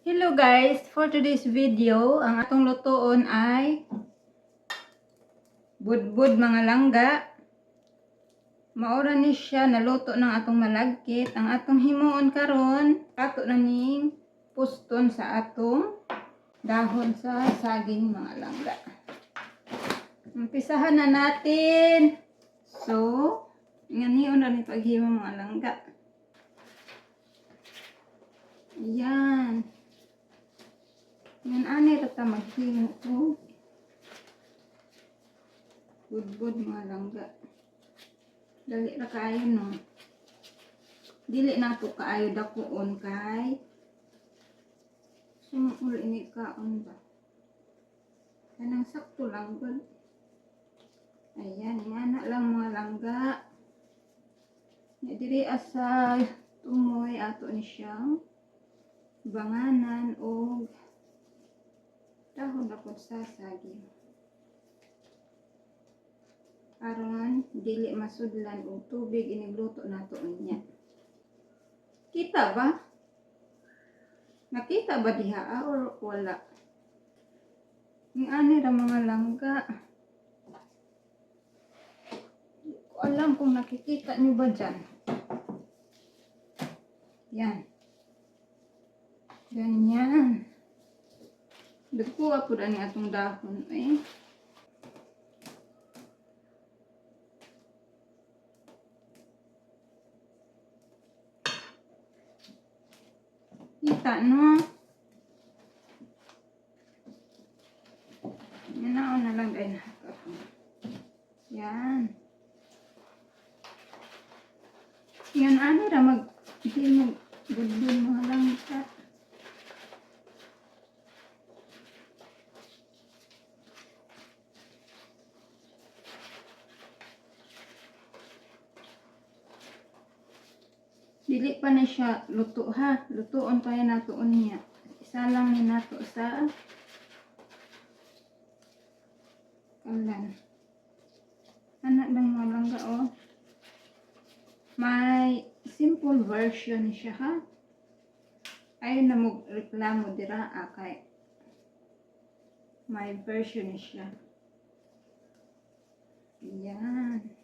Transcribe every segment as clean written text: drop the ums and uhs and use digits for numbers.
Hello guys, for today's video, ang atong lutoon ay budbud mga langga. Maura ni siya naluto ng atong malagkit. Ang atong himuon karon, ato na ning puston sa atong dahon sa saging mga langga. Umpisahan na natin. So, inganiyon na ni paghimo mga langga. Yan. Yan ani rata maghimo ko. Budbud mga langga. Dali ra kaayo no. Dili na to kaayo dakuon kay sumul ini kaon ba. Kanang sakto lang gud. Ayan, yan lang mga langga. Ya diri asa tumoy ato ni siyang banganan o dahon dapat sa saging. Aron dili masudlan og tubig inigluto nato niya. Kita ba? Nakita ba diha or wala? Ni ani ra mga langga. Di ko alam kung nakikita niyo ba dyan. Yan. Ganyan. Dagkuha po ni atong dahon eh. Kita no? Yan na lang ay yan. Yan ano ra mag budbud mga langga. Dili pa na siya luto ha. Lutoon pa yan natuon niya. Isa lang ni nato sa kalan. Anak ng mga langga oh. May simple version siya ha. Ayaw na mo reklamo dira kay may version siya. Yan.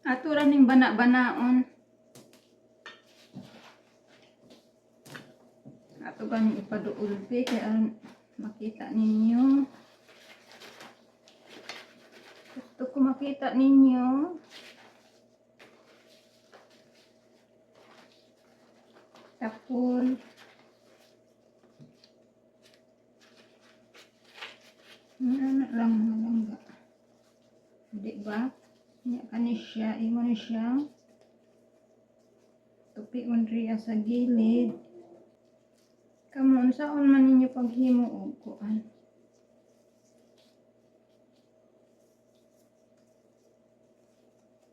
Ato ra ning bana-banaon. Ato gani ipaduulpi kaya makita ninyo. Gusto ko makita ninyo. Tapon. Ano lang mga langga. Di ba? Nya kani siya, imo ni siya. Tupi unriya sa gilid. Kamon saon man ninyo paghimo og kuan.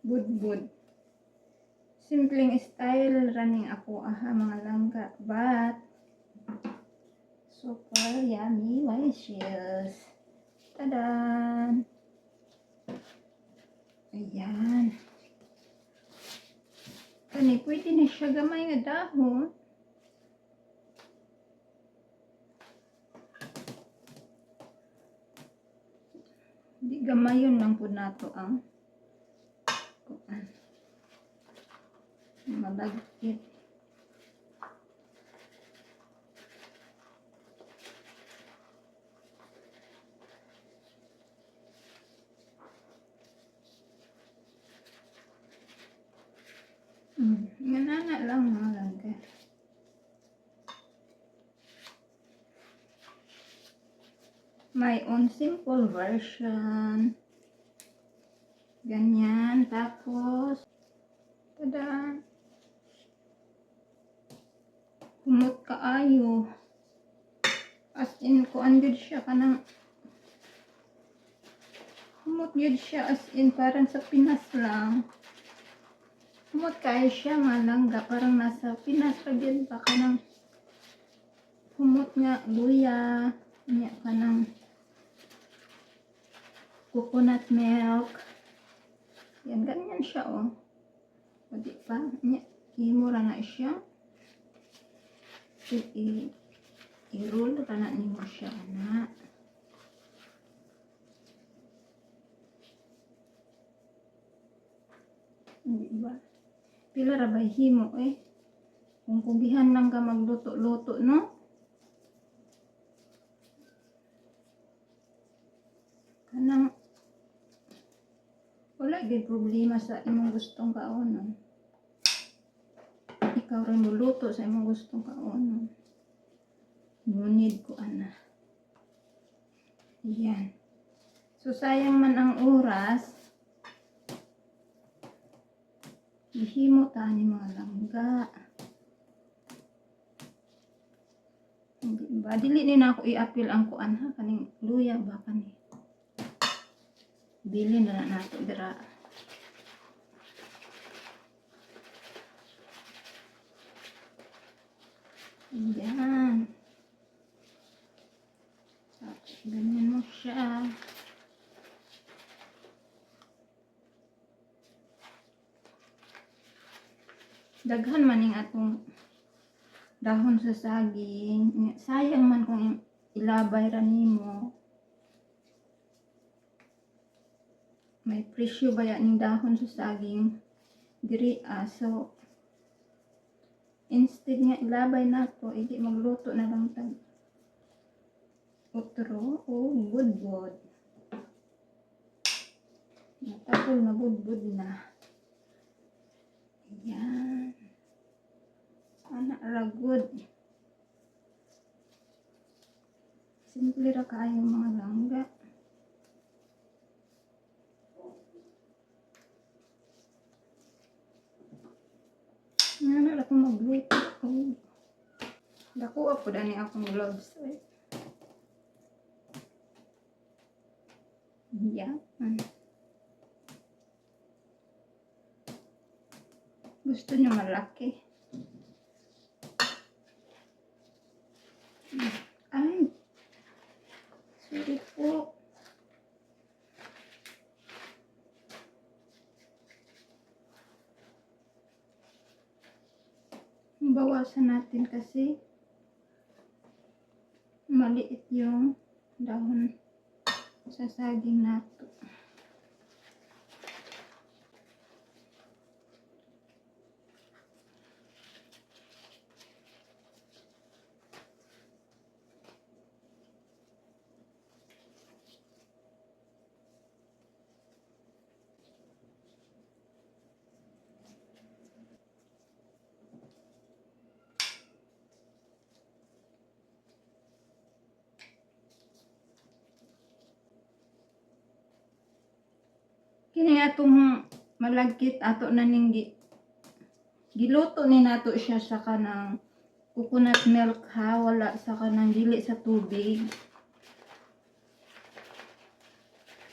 Budbud. Simpleng style running ako aha mga langga, but super yummy delicious. Tadan! Ayan. Kani, pwede na siya gamay nga dahon. Di gamayon lang po nato ang kuan. Malagkit. Ganana lang mga langga. My own simple version. Ganyan. Tapos, tada! Humot kaayo. As in, kuan gud siya kanang humot gud siya as in parang sa Pinas lang. Humot kaayo siya mga langga. Parang nasa Pinas pa din pa kanang humot nga luya. Nga kanang coconut milk. Yan, ganyan siya, oh. O di pa, nya, imura na siya. So, i-roll ka na nimo siya na. Di ba? Pila ra ba himo eh? Kung kugihan lang ka magluto-luto, no? Kanang wala gyud problema sa imong gustong kaonon. Ikaw rin muluto sa imong gustong kaonon. Ngunid ko ana. Yan. So sayang man ang oras. Ihimo ta ni mga langga. Hindi ba? Dili ni na ako i-appeal ang kuan ha. Kaning luya ba kani. Bili na nato dira. Yan. Tapos ganyan mo siya. Daghan man ning atong dahon sa saging. Sayang man kung ilabay ra nimo. May presyo ba ning dahon sa saging diri so instead nga ilabay nato, hindi magluto na lang tag utro o budbud. Natapol na budbud na. Ayan. Anak ra good. Simple ra kaayo mga langga. Nga na ako magluto. Oh. Dako ako dani akong gloves. Yan. Gusto niyo malaki. Ay. Sorry po. Bawasan natin kasi maliit yung dahon sa saging nato. Kini atong malagkit ato na ning giluto ni nato siya sa kanang coconut milk ha, wala sa kanang dili sa tubig.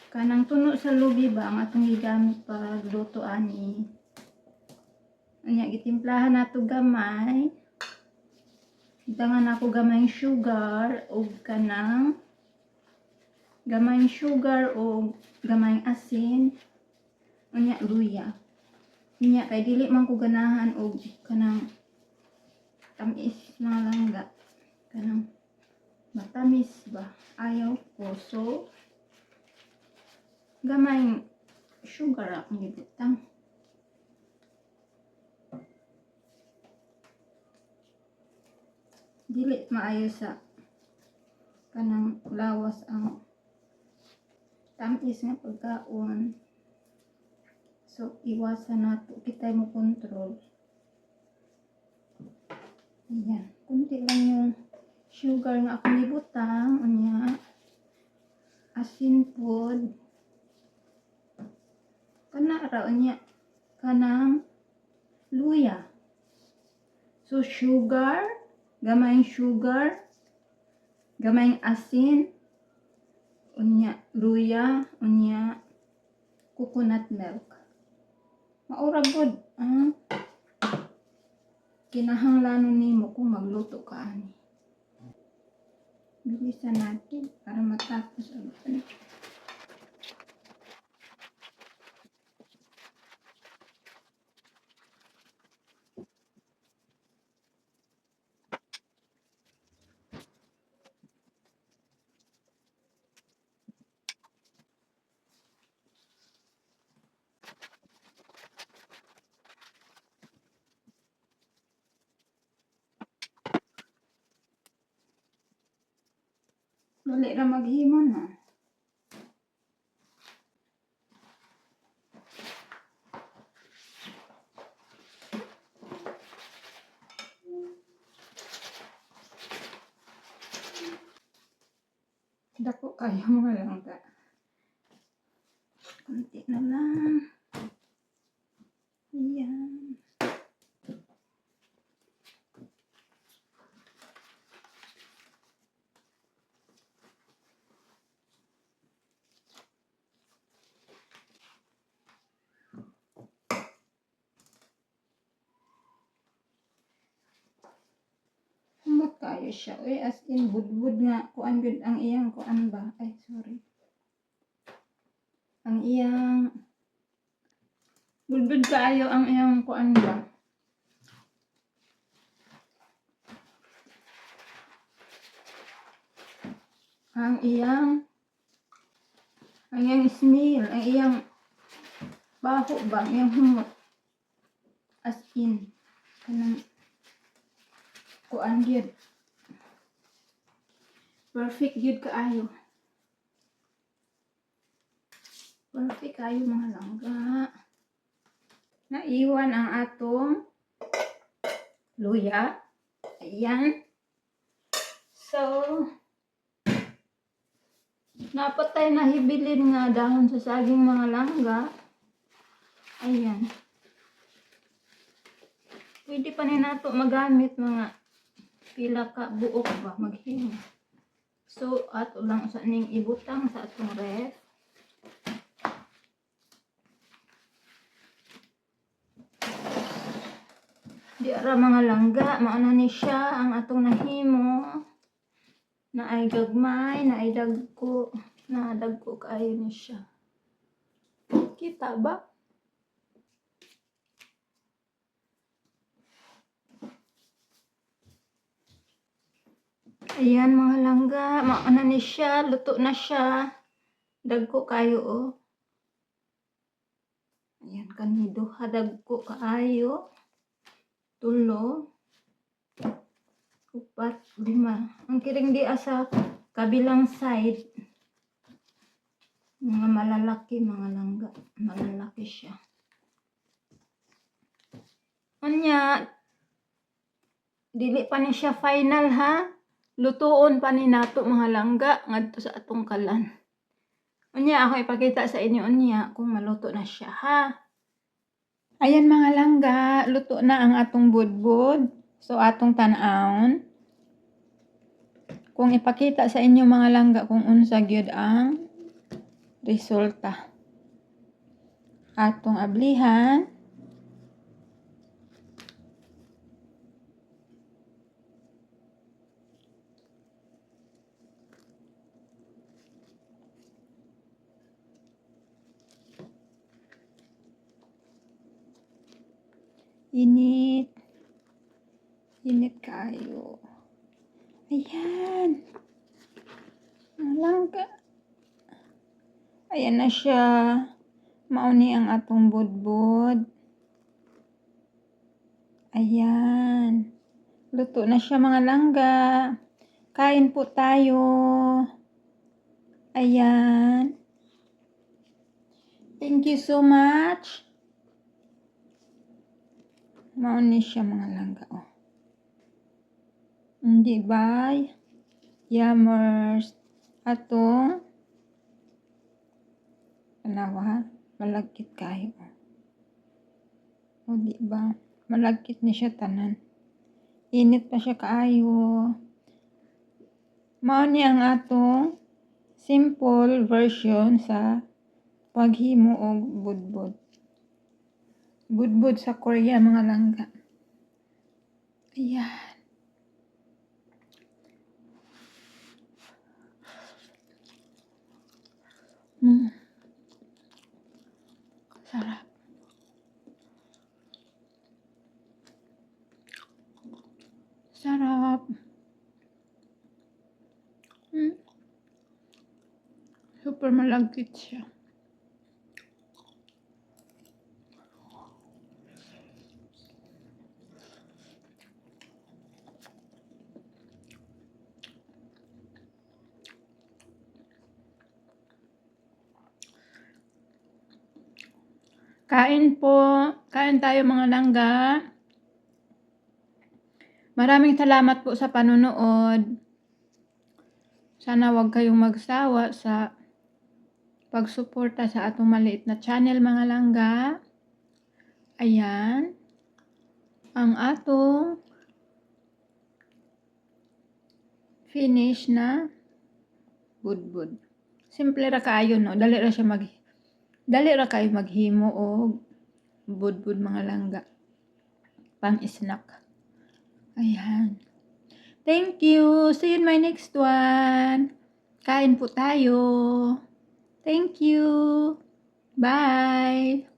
Kanang tuno sa lubi ba ang atong gigamit pag luto ani. Anya gitimplahan nato gamay. Itangan ako gamay sugar o kanang gamay sugar o gamay asin. Unya luya. Unya kay dili man ko ganahan og kanang tamis mga langga. Kanang matamis ba? Ayaw ko. So gamay sugar akong gibutang. Dili maayo sa kanang lawas ang tamis nga pagkaon. So, iwasan nato. Kita mo control. Ayan. Kunti lang yung sugar nga akong ibutang. Anya. Asin pod. Kana ra anya. Kanang luya. So, sugar. Gamayng sugar. Gamayng asin. Unya. Luya. Unya. Coconut milk. Maura good. Kinahanglanon nimo kung magluto ka ani. Bilisan natin para matapos ang ano. Dali ra maghimo na. Dako kayo mga langga. Kunti na lang. Ayan. Humot kayo siya. Uy, as in, budbud nga. Kuan yun ang iyang kuan ba? Ay, sorry. Ang iyang budbud kayo ang iyang kuan ba? Ang iyang smell, ang iyang baho ba, ang iyang humot. As in, kanang kuan yun. Perfect yun kaayo. Perfect kayo mga langga. Naiwan ang atong luya. Ayan. So, napatay na hibilin nga dahon sa saging mga langga. Ayan. Pwede pa ni nato magamit mga pila ka buok ba maghimo. So, ato lang sa ning ibutang sa atong ref. Di ara mga langga, mauna ni siya ang atong nahimo. Na ay gagmay, na ay dagko, na dagko kaayo ni siya. Kita ba? Ayan mga langga, mauna ni siya, luto na siya. Dagko kayo oh. Ayan kanido, dagko kaayo. 3, 4, 5. Ang kiring di asa kabilang side. Mga malalaki mga langga. Malalaki siya. Anya, dili pa ni siya final ha. Lutuon pa ni nato mga langga ngadto sa atong kalan. Unya ako ipakita sa inyo unya kung maluto na siya ha. Ayan mga langga, luto na ang atong budbud. So atong tan-awon. Kung ipakita sa inyo mga langga kung unsa gyud ang resulta. Atong ablihan. Init. Init kayo. Ayan. Langga. Ayan na siya. Mauni ang atong budbud. Ayan. Luto na siya mga langga. Kain po tayo. Ayan. Thank you so much. Mauni siya mga langga. Oh. Hindi ba? Yummers. Atong anawa, malagkit kayo. O di ba? Malagkit ni siya tanan. Init pa siya kaayo. Mao ni ang atong simple version sa paghimo og budbud. Budbud sa Korea mga langga. Ayan. Sarap. Sarap. Super malagkit siya. Kain po. Kain tayo mga langga. Maraming salamat po sa panonood. Sana wag kayong magsawa sa pagsuporta sa atong maliit na channel mga langga. Ayan. Ang atong finish na budbud. Simple ra kaayo no. Dali ra kayo maghimo og budbud mga langga. Pang snack. Ayan. Thank you. See you in my next one. Kain po tayo. Thank you. Bye.